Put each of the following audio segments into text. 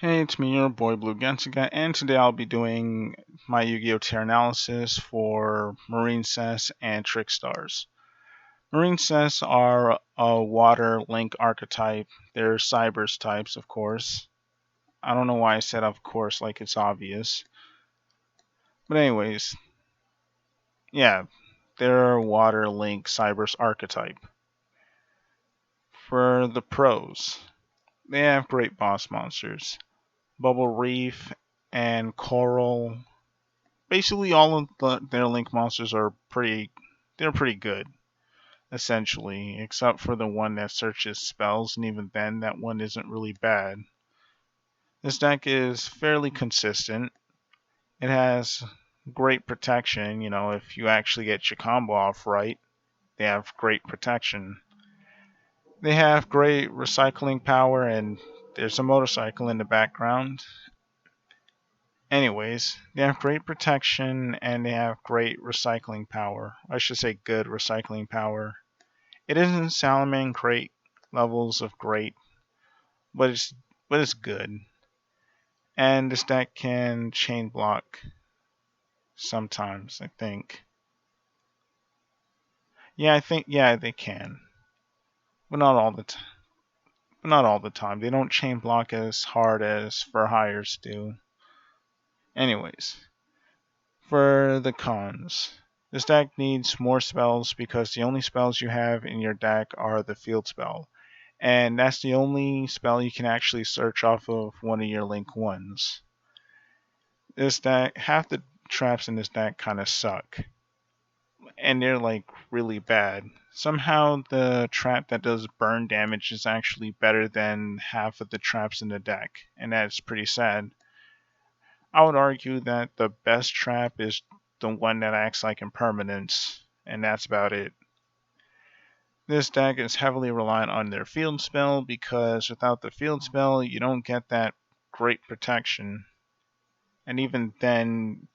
Hey, it's me, your boy Blue Gensiga, and today I'll be doing my Yu-Gi-Oh! Tier analysis for Marincess and Trickstars. Marincess are a water link archetype. They're Cybers types, of course. I don't know why I said of course like it's obvious. But anyways, yeah, they're a water link Cybers archetype. For the pros, they have great boss monsters. Bubble Reef and Coral. Basically all of their link monsters are they're pretty good essentially, except for the one that searches spells, and even then that one isn't really bad. This deck is fairly consistent. It has great protection. If you actually get your combo off right, they have great protection. They have great recycling power, and there's a motorcycle in the background. Anyways, they have great protection and they have great recycling power. I should say good recycling power. It isn't Salaman great levels of great, but it's good. And this deck can chain block sometimes, I think. Yeah, they can. But not all the time. But not all the time. They don't chain block as hard as for hires do. Anyways, for the cons. This deck needs more spells because the only spells you have in your deck are the field spell. And that's the only spell you can actually search off of one of your link ones. This deck, half the traps in this deck kind of suck. And they're like really bad. Somehow the trap that does burn damage is actually better than half of the traps in the deck. And that's pretty sad. I would argue that the best trap is the one that acts like impermanence, and that's about it. This deck is heavily reliant on their field spell because without the field spell, you don't get that great protection. And even then,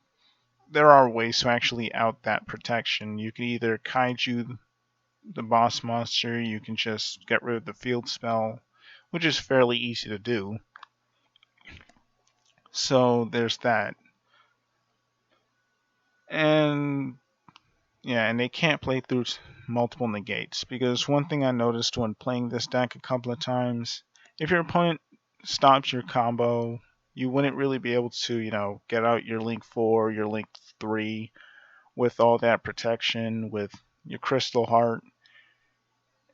there are ways to actually out that protection. You can either kaiju the boss monster, you can just get rid of the field spell, which is fairly easy to do. So there's that. And yeah, and they can't play through multiple negates because one thing I noticed when playing this deck a couple of times, if your opponent stops your combo, you wouldn't really be able to, get out your Link 4, your Link 3 with all that protection, with your Crystal Heart,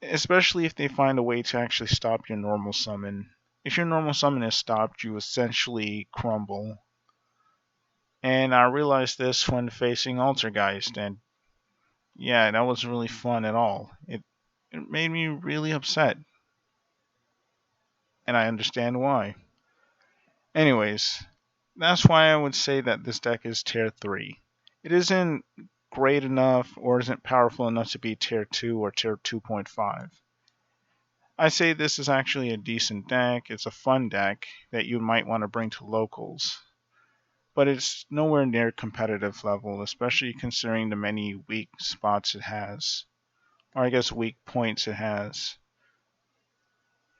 especially if they find a way to actually stop your normal summon. If your normal summon is stopped, you essentially crumble. And I realized this when facing Altergeist, and yeah, that wasn't really fun at all. It made me really upset, and I understand why. Anyways, that's why I would say that this deck is tier 3. It isn't great enough or isn't powerful enough to be tier 2 or tier 2.5. I say this is actually a decent deck. It's a fun deck that you might want to bring to locals. But it's nowhere near competitive level, especially considering the many weak spots it has. Or I guess weak points it has.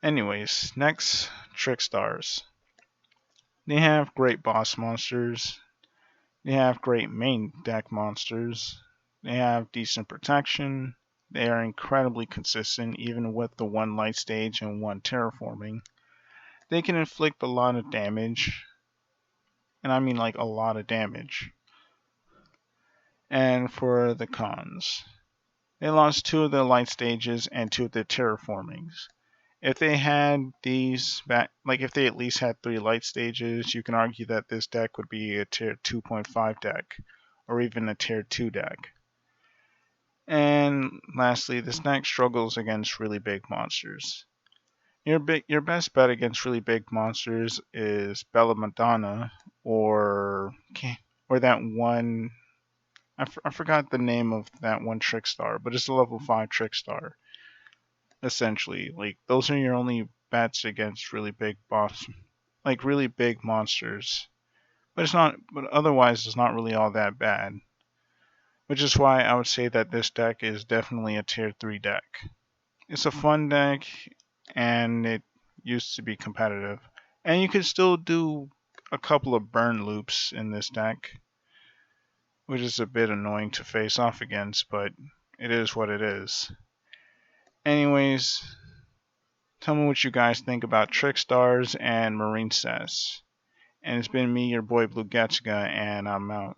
Anyways, next, Trickstars. They have great boss monsters. They have great main deck monsters. They have decent protection. They are incredibly consistent, even with the one light stage and one terraforming. They can inflict a lot of damage, and I mean like a lot of damage. And for the cons, they lost two of their light stages and two of their terraformings. If they had these back, like if they at least had three light stages, you can argue that this deck would be a tier 2.5 deck, or even a tier 2 deck. And lastly, this deck struggles against really big monsters. Your best bet against really big monsters is Bella Madonna, or that one. I forgot the name of that one Trickstar, but it's a level 5 Trickstar. Essentially, like those are your only bets against really big monsters. But it's not. But otherwise, it's not really all that bad. Which is why I would say that this deck is definitely a tier 3 deck. It's a fun deck, and it used to be competitive. And you can still do a couple of burn loops in this deck, which is a bit annoying to face off against, but it is what it is. Anyways, tell me what you guys think about Trickstars and Marincess. And it's been me, your boy Blue Getchka, and I'm out.